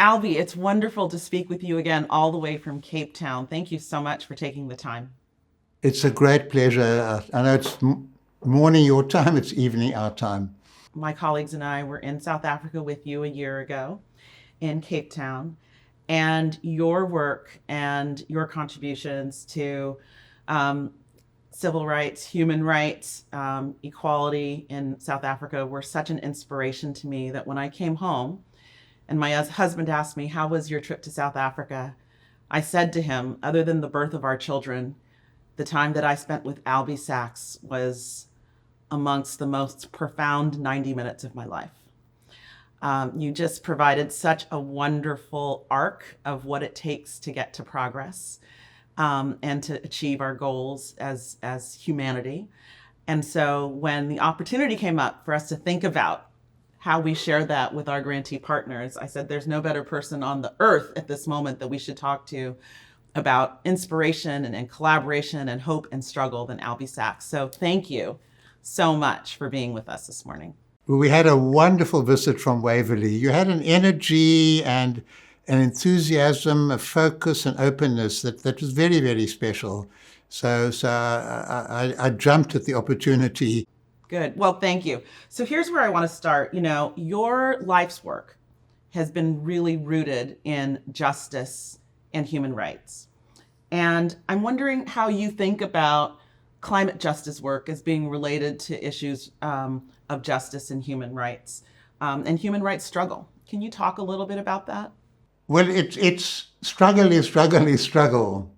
Albie, it's wonderful to speak with you again all the way from Cape Town. Thank you so much for taking the time. It's a great pleasure. I know it's morning your time, it's evening our time. My colleagues and I were in South Africa with you a year ago in Cape Town, and your work and your contributions to civil rights, human rights, equality in South Africa were such an inspiration to me that when I came home and my husband asked me, "How was your trip to South Africa?" I said to him, other than the birth of our children, the time that I spent with Albie Sachs was amongst the most profound 90 minutes of my life. You just provided such a wonderful arc of what it takes to get to progress and to achieve our goals as humanity. And so when the opportunity came up for us to think about how we share that with our grantee partners, I said, there's no better person on the earth at this moment that we should talk to about inspiration and collaboration and hope and struggle than Albie Sachs. So thank you so much for being with us this morning. Well, we had a wonderful visit from Waverley. You had an energy and an enthusiasm, a focus and openness that was very, very special. So I jumped at the opportunity. Good. Well, thank you. So here's where I want to start. You know, your life's work has been really rooted in justice and human rights. And I'm wondering how you think about climate justice work as being related to issues of justice and human rights struggle. Can you talk a little bit about that? Well, it's struggle.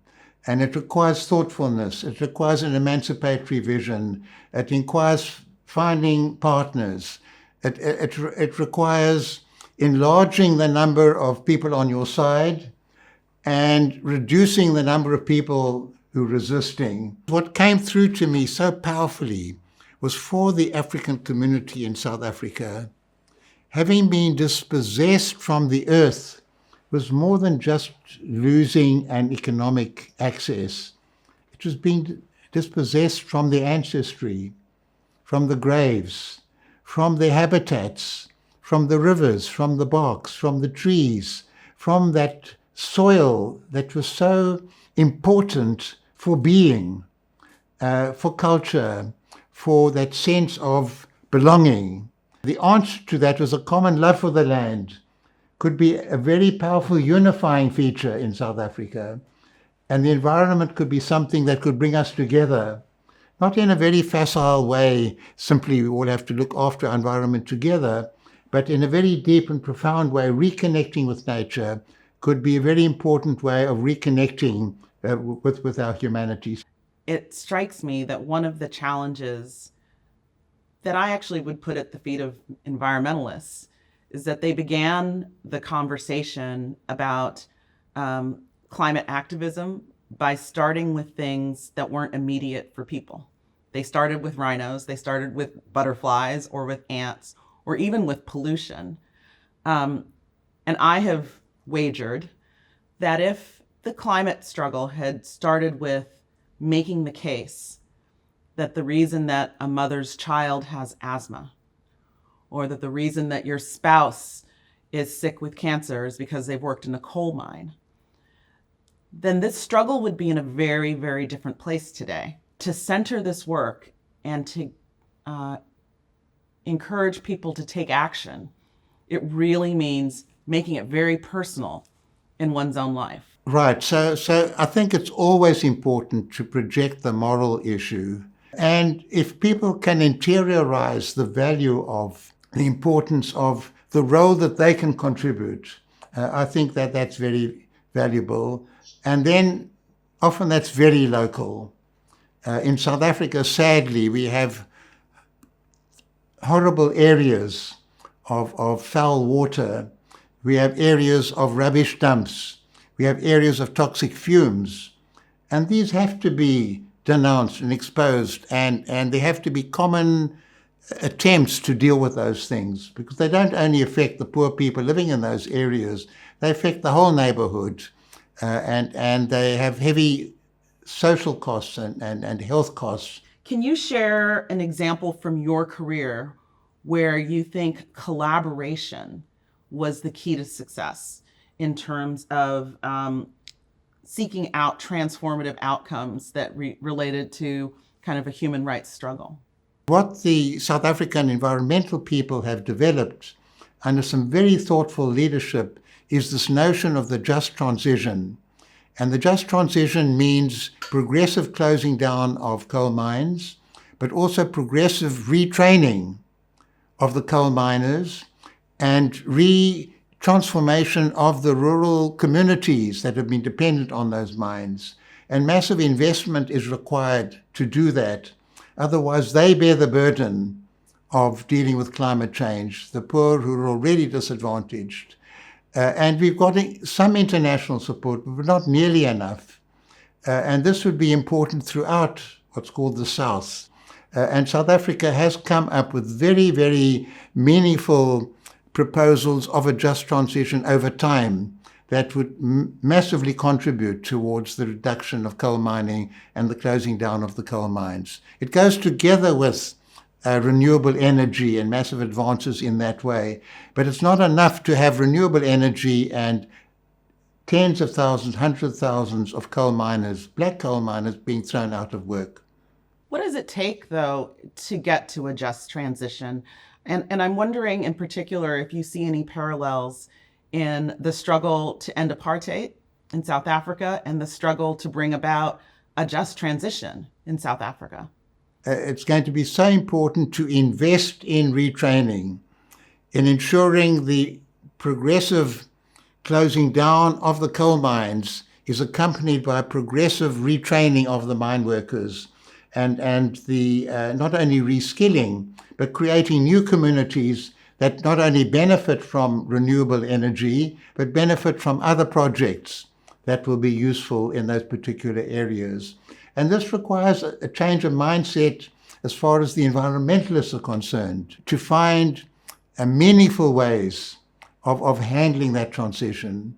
And it requires thoughtfulness. It requires an emancipatory vision. It requires finding partners. It requires enlarging the number of people on your side and reducing the number of people who are resisting. What came through to me so powerfully was for the African community in South Africa, having been dispossessed from the earth was more than just losing an economic access. It was being dispossessed from the ancestry, from the graves, from the habitats, from the rivers, from the barks, from the trees, from that soil that was so important for being, for culture, for that sense of belonging. The answer to that was a common love for the land. Could be a very powerful unifying feature in South Africa. And the environment could be something that could bring us together, not in a very facile way, simply we all have to look after our environment together, but in a very deep and profound way, reconnecting with nature could be a very important way of reconnecting with our humanity. It strikes me that one of the challenges that I actually would put at the feet of environmentalists is that they began the conversation about climate activism by starting with things that weren't immediate for people. They started with rhinos, they started with butterflies or with ants, or even with pollution. And I have wagered that if the climate struggle had started with making the case that the reason that a mother's child has asthma, or that the reason that your spouse is sick with cancer is because they've worked in a coal mine, then this struggle would be in a very, very different place today. To center this work and to encourage people to take action, it really means making it very personal in one's own life. Right. So I think it's always important to project the moral issue. And if people can interiorize the value of the importance of the role that they can contribute, I think that that's very valuable. And then often that's very local. In South Africa, sadly, we have horrible areas of foul water. We have areas of rubbish dumps. We have areas of toxic fumes. And these have to be denounced and exposed, and there have to be common attempts to deal with those things, because they don't only affect the poor people living in those areas, they affect the whole neighborhood, and they have heavy social costs and health costs. Can you share an example from your career where you think collaboration was the key to success? in terms of seeking out transformative outcomes that related to kind of a human rights struggle? What the South African environmental people have developed under some very thoughtful leadership is this notion of the just transition. And the just transition means progressive closing down of coal mines, but also progressive retraining of the coal miners and transformation of the rural communities that have been dependent on those mines. And massive investment is required to do that. Otherwise, they bear the burden of dealing with climate change, the poor who are already disadvantaged. And we've got some international support, but not nearly enough. And this would be important throughout what's called the South. And South Africa has come up with very, very meaningful proposals of a just transition over time that would massively contribute towards the reduction of coal mining and the closing down of the coal mines. It goes together with renewable energy and massive advances in that way. But it's not enough to have renewable energy and tens of thousands, hundreds of thousands of coal miners, black coal miners, being thrown out of work. What does it take, though, to get to a just transition? And I'm wondering in particular if you see any parallels in the struggle to end apartheid in South Africa and the struggle to bring about a just transition in South Africa. It's going to be so important to invest in retraining, in ensuring the progressive closing down of the coal mines is accompanied by progressive retraining of the mine workers and the not only reskilling, but creating new communities that not only benefit from renewable energy, but benefit from other projects that will be useful in those particular areas. And this requires a change of mindset as far as the environmentalists are concerned, to find meaningful ways of handling that transition.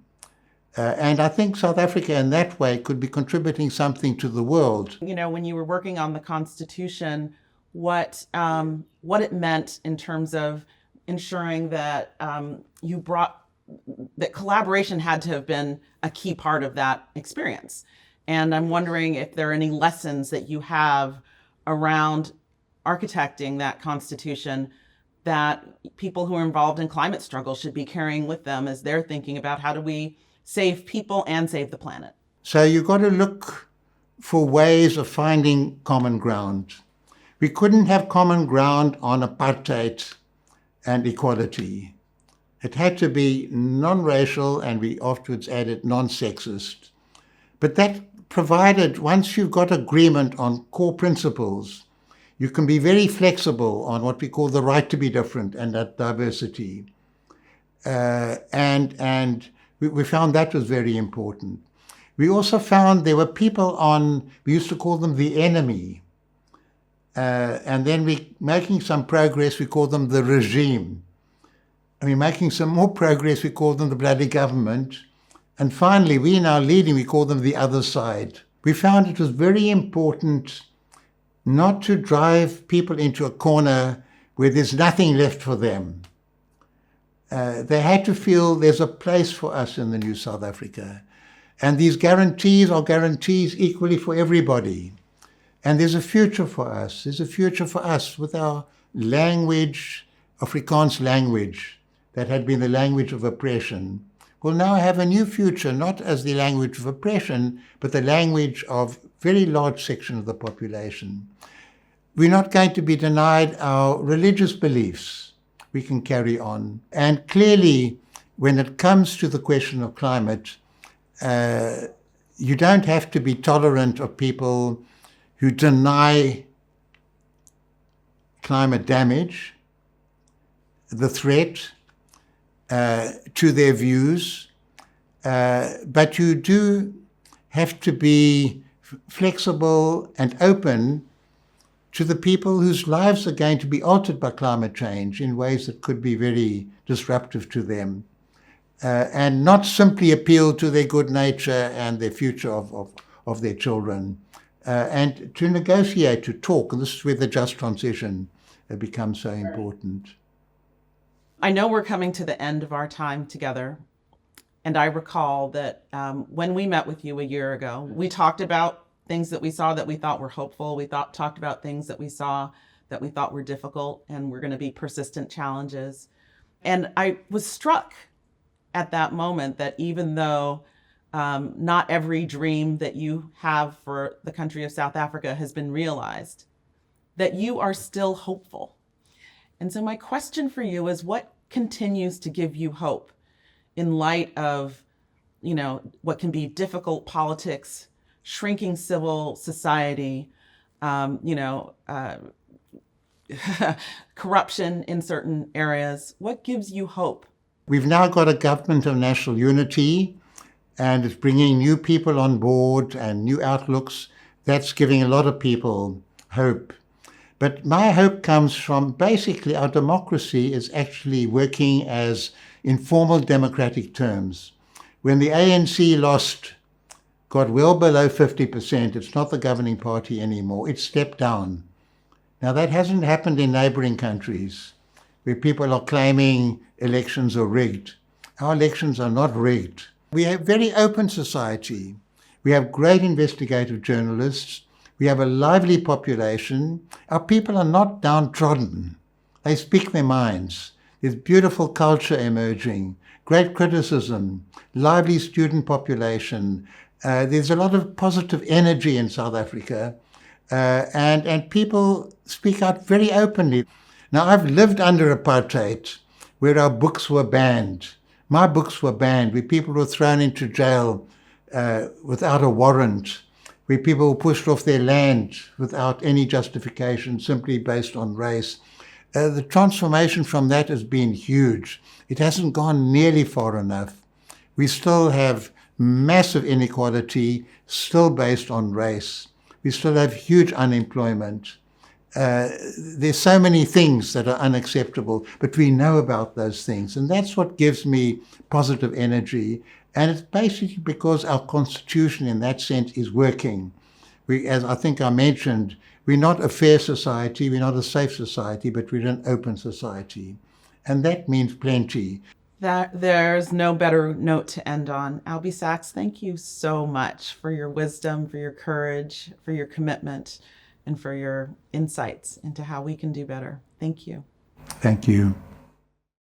And I think South Africa in that way could be contributing something to the world. You know, when you were working on the Constitution, what it meant in terms of ensuring that that collaboration had to have been a key part of that experience. And I'm wondering if there are any lessons that you have around architecting that Constitution that people who are involved in climate struggle should be carrying with them as they're thinking about how do we save people and save the planet. So you've got to look for ways of finding common ground. We couldn't have common ground on apartheid and equality. It had to be non-racial, and we afterwards added non-sexist. But that provided, once you've got agreement on core principles, you can be very flexible on what we call the right to be different and that diversity. And we found that was very important. We also found there were people we used to call them the enemy. And then making some progress, we call them the regime. And we're making some more progress, we call them the bloody government. And finally, we now leading, we call them the other side. We found it was very important not to drive people into a corner where there's nothing left for them. They had to feel there's a place for us in the new South Africa. And these guarantees are guarantees equally for everybody. And there's a future for us. There's a future for us with our language, Afrikaans language, that had been the language of oppression, will now have a new future, not as the language of oppression, but the language of a very large section of the population. We're not going to be denied our religious beliefs. We can carry on. And clearly, when it comes to the question of climate, you don't have to be tolerant of people who deny climate damage, the threat to their views, but you do have to be flexible and open to the people whose lives are going to be altered by climate change in ways that could be very disruptive to them, and not simply appeal to their good nature and their future of their children, and to negotiate, to talk. And this is where the just transition becomes so important. I know we're coming to the end of our time together, And I recall that when we met with you a year ago, we talked about things that we saw that we thought were hopeful. We talked about things that we saw that we thought were difficult and were going to be persistent challenges. And I was struck at that moment that even though not every dream that you have for the country of South Africa has been realized, that you are still hopeful. And so my question for you is, what continues to give you hope in light of, what can be difficult politics, shrinking civil society, corruption in certain areas? What gives you hope? We've now got a government of national unity, and it's bringing new people on board and new outlooks. That's giving a lot of people hope. But my hope comes from basically our democracy is actually working as informal democratic terms. When the ANC got well below 50%, it's not the governing party anymore. It stepped down. Now, that hasn't happened in neighboring countries where people are claiming elections are rigged. Our elections are not rigged. We have a very open society. We have great investigative journalists. We have a lively population. Our people are not downtrodden. They speak their minds. There's beautiful culture emerging, great criticism, lively student population. There's a lot of positive energy in South Africa, and people speak out very openly. Now, I've lived under apartheid, where our books were banned. My books were banned, where people were thrown into jail without a warrant, where people were pushed off their land without any justification, simply based on race. The transformation from that has been huge. It hasn't gone nearly far enough. We still have massive inequality, still based on race. We still have huge unemployment. There's so many things that are unacceptable, but we know about those things. And that's what gives me positive energy. And it's basically because our constitution in that sense is working. As I think I mentioned, we're not a fair society, we're not a safe society, but we're an open society. And that means plenty. There's no better note to end on. Albie Sachs, thank you so much for your wisdom, for your courage, for your commitment, and for your insights into how we can do better. Thank you. Thank you.